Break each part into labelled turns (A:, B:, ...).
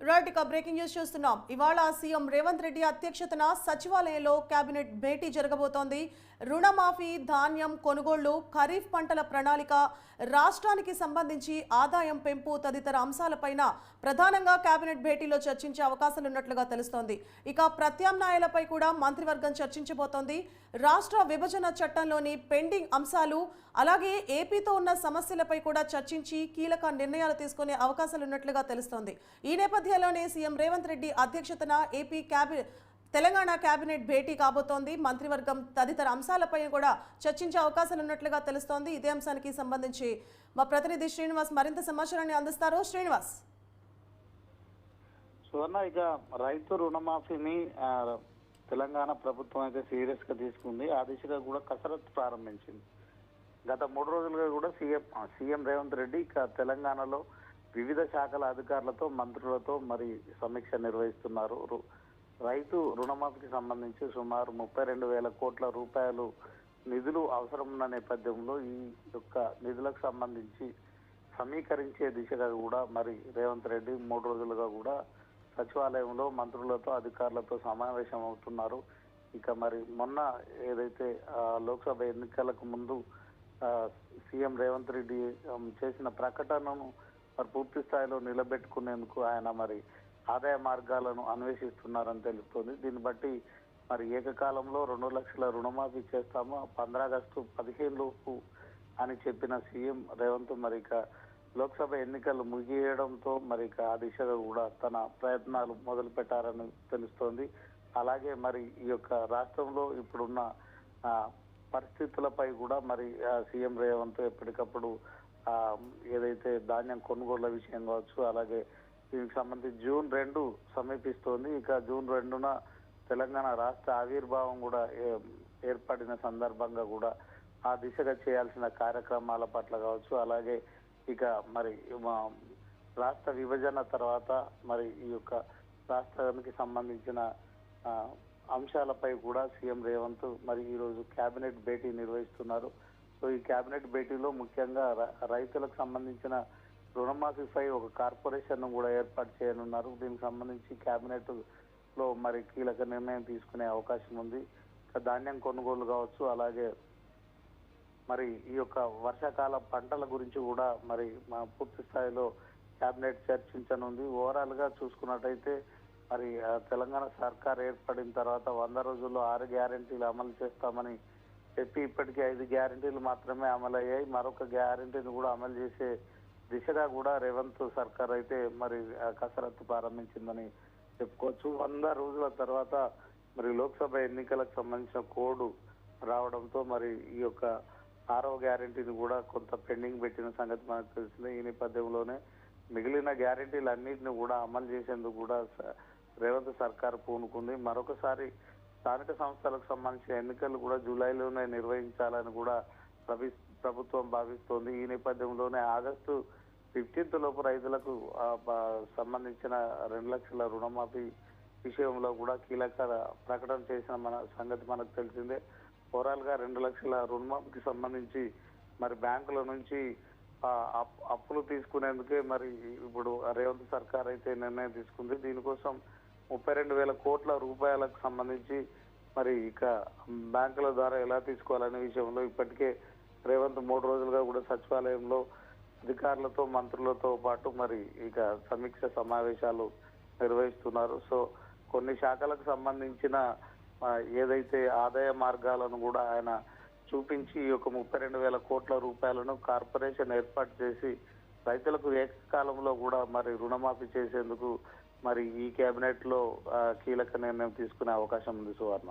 A: Right ఇక breaking news చూస్తున్నాం. ఇవాళ సీఎం రేవంత్ రెడ్డి అధ్యక్షతన సచివాలయంలో కేబినెట్ భేటీ జరగబోతోంది. రుణమాఫీ, ధాన్యం కొనుగోళ్లు, ఖరీఫ్ పంటల ప్రణాళిక, రాష్ట్రానికి సంబంధించి ఆదాయం పెంపు తదితర అంశాలపైన ప్రధానంగా కేబినెట్ భేటీలో చర్చించే అవకాశాలున్నట్లుగా తెలుస్తోంది. ఇక ప్రత్యామ్నాయాలపై కూడా మంత్రివర్గం చర్చించబోతోంది. రాష్ట్ర విభజన చట్టంలోని పెండింగ్ అంశాలు అలాగే ఏపీతో ఉన్న సమస్యలపై కూడా చర్చించి కీలక నిర్ణయాలు తీసుకునే అవకాశాలున్నట్లుగా తెలుస్తోంది. ఈ నేపథ్యంలోనే సీఎం రేవంత్ రెడ్డి అధ్యక్షతన తెలంగాణ కేబినెట్ భేటీ కాబోతోంది. మంత్రివర్గం తదితర అంశాలపై కూడా చర్చించే అవకాశాలు ఉన్నట్లుగా తెలుస్తోంది. ఇదే అంశానికి సంబంధించి మా ప్రతినిధి శ్రీనివాస్ మరింత సమాచారాన్ని అందిస్తారు. శ్రీనివాస్.
B: సువర్ణ, ఇక రైతు రుణమాఫీని తెలంగాణ ప్రభుత్వం అయితే సీరియస్ గా తీసుకుంది. ఆ దిశగా కూడా కసరత్తు ప్రారంభించింది. గత 3 రోజులుగా కూడా సీఎం రేవంత్ రెడ్డి ఇక తెలంగాణలో వివిధ శాఖల అధికారులతో మంత్రులతో మరి సమీక్ష నిర్వహిస్తున్నారు. రైతు రుణమాఫీకి సంబంధించి సుమారు 32,000 కోట్ల రూపాయలు నిధులు అవసరం ఉన్న నేపథ్యంలో ఈ యొక్క నిధులకు సంబంధించి సమీకరించే దిశగా కూడా మరి రేవంత్ రెడ్డి 3 రోజులుగా కూడా సచివాలయంలో మంత్రులతో అధికారులతో సమావేశం అవుతున్నారు. ఇక మరి మొన్న ఏదైతే లోక్సభ ఎన్నికలకు ముందు సీఎం రేవంత్ రెడ్డి చేసిన ప్రకటనను మరి పూర్తి స్థాయిలో నిలబెట్టుకునేందుకు ఆయన మరి ఆదాయ మార్గాలను అన్వేషిస్తున్నారని తెలుస్తోంది. దీన్ని బట్టి మరి ఏకకాలంలో 2 లక్షల రుణమాఫీ చేస్తాము 15 ఆగస్టు 15 లోపు అని చెప్పిన సీఎం రేవంత్ మరి ఇక లోక్సభ ఎన్నికలు ముగియడంతో మరి ఇక ఆ దిశగా కూడా తన ప్రయత్నాలు మొదలు పెట్టారని తెలుస్తోంది. అలాగే మరి ఈ యొక్క రాష్ట్రంలో ఇప్పుడున్న పరిస్థితులపై కూడా మరి సీఎం రేవంత్ ఎప్పటికప్పుడు ఏదైతే ధాన్యం కొనుగోళ్ల విషయం కావచ్చు, అలాగే దీనికి సంబంధించి జూన్ 2 సమీపిస్తోంది. ఇక జూన్ 2న తెలంగాణ రాష్ట్ర ఆవిర్భావం కూడా ఏర్పడిన సందర్భంగా కూడా ఆ దిశగా చేయాల్సిన కార్యక్రమాల పట్ల కావచ్చు, అలాగే ఇక మరి రాష్ట్ర విభజన తర్వాత మరి ఈ యొక్క రాష్ట్రానికి సంబంధించిన అంశాలపై కూడా సీఎం రేవంత్ మరి ఈరోజు కేబినెట్ భేటీ నిర్వహిస్తున్నారు. సో ఈ కేబినెట్ భేటీలో ముఖ్యంగా రైతులకు సంబంధించిన రుణమాఫీపై ఒక కార్పొరేషన్ కూడా ఏర్పాటు చేయనున్నారు. దీనికి సంబంధించి కేబినెట్ లో మరి కీలక నిర్ణయం తీసుకునే అవకాశం ఉంది. ధాన్యం కొనుగోలు కావచ్చు, అలాగే మరి ఈ యొక్క వర్షాకాల పంటల గురించి కూడా మరి పూర్తి స్థాయిలో కేబినెట్ చర్చించనుంది. ఓవరాల్ గా చూసుకున్నట్టయితే మరి తెలంగాణ సర్కార్ ఏర్పడిన తర్వాత 100 రోజుల్లో 6 గ్యారెంటీలు అమలు చేస్తామని చెప్పి ఇప్పటికీ 5 గ్యారెంటీలు మాత్రమే అమలయ్యాయి. మరొక గ్యారెంటీని కూడా అమలు చేసే దిశగా కూడా రేవంత్ సర్కార్ అయితే మరి కసరత్తు ప్రారంభించిందని చెప్పుకోవచ్చు. 100 రోజుల తర్వాత మరి లోక్సభ ఎన్నికలకు సంబంధించిన కోడ్ రావడంతో మరి ఈ యొక్క 6వ గ్యారెంటీని కూడా కొంత పెండింగ్ పెట్టిన సంగతి మనకు తెలిసిందే. ఈ నేపథ్యంలోనే మిగిలిన గ్యారెంటీలు అన్నింటినీ కూడా అమలు చేసేందుకు కూడా రేవంత్ సర్కార్ పూనుకుంది. మరొకసారి స్థానిక సంస్థలకు సంబంధించిన ఎన్నికలు కూడా జూలైలోనే నిర్వహించాలని కూడా ప్రభుత్వం భావిస్తోంది. ఈ నేపథ్యంలోనే ఆగస్టు 15 లోపు రైతులకు సంబంధించిన 2 లక్షల రుణమాఫీ విషయంలో కూడా కీలక ప్రకటన చేసిన సంగతి మనకు తెలిసిందే. ఓవరాల్ గా 2 లక్షల రుణమాఫీకి సంబంధించి మరి బ్యాంకుల నుంచి అప్పులు తీసుకునేందుకే మరి ఇప్పుడు రేవంత్ సర్కార్ అయితే నిర్ణయం తీసుకుంది. దీనికోసం 32,000 కోట్ల రూపాయలకు సంబంధించి మరి ఇక బ్యాంకుల ద్వారా ఎలా తీసుకోవాలనే విషయంలో ఇప్పటికే రేవంత్ 3 రోజులుగా కూడా సచివాలయంలో అధికారులతో మంత్రులతో పాటు మరి ఇక సమీక్ష సమావేశాలు నిర్వహిస్తున్నారు. సో కొన్ని శాఖలకు సంబంధించిన ఏదైతే ఆదాయ మార్గాలను కూడా ఆయన చూపించి ఈ యొక్క 32,000 కోట్ల రూపాయలను కార్పొరేషన్ ఏర్పాటు చేసి రైతులకు ఏకకాలంలో కూడా మరి రుణమాఫీ చేసేందుకు మరి ఈ కేబినెట్ లో కీలక నిర్ణయం తీసుకునే అవకాశం ఉంది. సువర్ణ.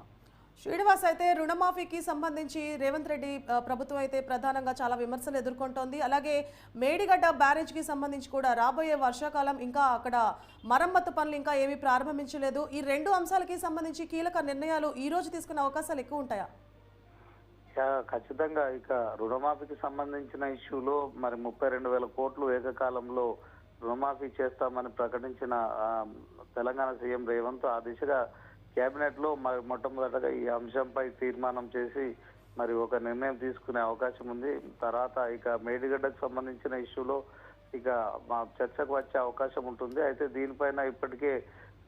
A: శ్రీనివాస్, అయితే రుణమాఫీకి సంబంధించి రేవంత్ రెడ్డి ప్రభుత్వం అయితే ప్రధానంగా చాలా విమర్శలు ఎదుర్కొంటోంది. అలాగే మేడిగడ్డ బ్యారేజ్కి సంబంధించి కూడా రాబోయే వర్షాకాలం ఇంకా అక్కడ మరమ్మతు పనులు ఇంకా ఏమీ ప్రారంభించలేదు. ఈ 2 అంశాలకి సంబంధించి కీలక నిర్ణయాలు ఈ రోజు తీసుకునే అవకాశాలు ఎక్కువ ఉంటాయా?
B: ఖచ్చితంగా ఇక రుణమాఫీకి సంబంధించిన ఇష్యూలో మరి 32,000 కోట్లు ఏకకాలంలో రుణమాఫీ చేస్తామని ప్రకటించిన తెలంగాణ సీఎం రేవంత్ ఆ దిశగా కేబినెట్ లో మరి మొట్టమొదటగా ఈ అంశంపై తీర్మానం చేసి మరి ఒక నిర్ణయం తీసుకునే అవకాశం ఉంది. తర్వాత ఇక మేడిగడ్డకు సంబంధించిన ఇష్యూలో ఇక మా చర్చకు వచ్చే అవకాశం ఉంటుంది. అయితే దీనిపైన ఇప్పటికే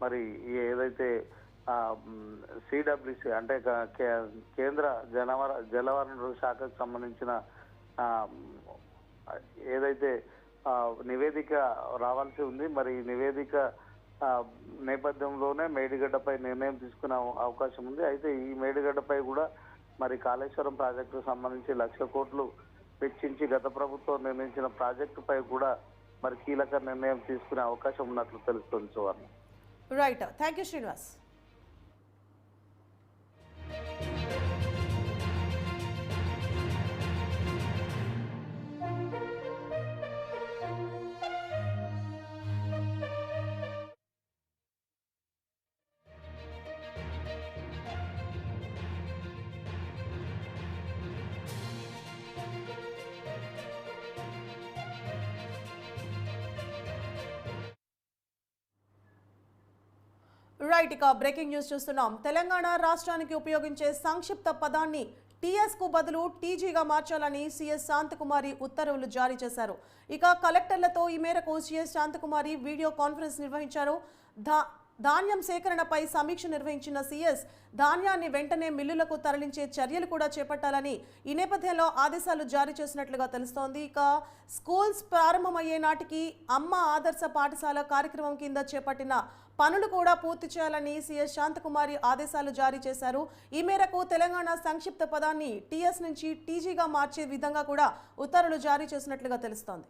B: మరి ఏదైతే సిడబ్ల్యూసి అంటే కేంద్ర జలవనరుల శాఖకు సంబంధించిన ఆ, ఏదైతే నివేదిక రావాల్సి ఉంది. మరి ఈ నివేదిక ఆ, నేపథ్యంలోనే మేడిగడ్డపై నిర్ణయం తీసుకునే అవకాశం ఉంది. అయితే ఈ మేడిగడ్డపై కూడా మరి కాళేశ్వరం ప్రాజెక్టుకు సంబంధించి 1,00,000 కోట్లు వెచ్చించి గత ప్రభుత్వం నిర్ణయించిన ప్రాజెక్టుపై కూడా మరి కీలక నిర్ణయం తీసుకునే అవకాశం ఉన్నట్లు తెలుస్తుంది Suvarna.
A: Right, thank you Srinivas. Right, ఇక బ్రేకింగ్ న్యూస్ చూస్తున్నాం. తెలంగాణ రాష్ట్రానికి ఉపయోగించే సంక్షిప్త పదాన్ని టీఎస్ కు బదులు టీజీగా మార్చాలని సీఎస్ శాంతకుమారి ఉత్తర్వులు జారీ చేశారు. ఇక కలెక్టర్లతో ఈ మేరకు సీఎస్ శాంతకుమారి వీడియో కాన్ఫరెన్స్ నిర్వహించారు. ధాన్యం సేకరణపై సమీక్ష నిర్వహించిన సీఎస్ ధాన్యాన్ని వెంటనే మిల్లులకు తరలించే చర్యలు కూడా చేపట్టాలని ఈ నేపథ్యంలో ఆదేశాలు జారీ చేసినట్లుగా తెలుస్తోంది. ఇక స్కూల్స్ ప్రారంభమయ్యే నాటికి అమ్మ ఆదర్శ పాఠశాల కార్యక్రమం కింద చేపట్టిన పనులు కూడా పూర్తి చేయాలని సీఎస్ శాంతకుమారి ఆదేశాలు జారీ చేశారు. ఈ మేరకు తెలంగాణ సంక్షిప్త పదాన్ని టీఎస్ నుంచి టీజీగా మార్చే విధంగా కూడా ఉత్తర్వులు జారీ చేసినట్లుగా తెలుస్తోంది.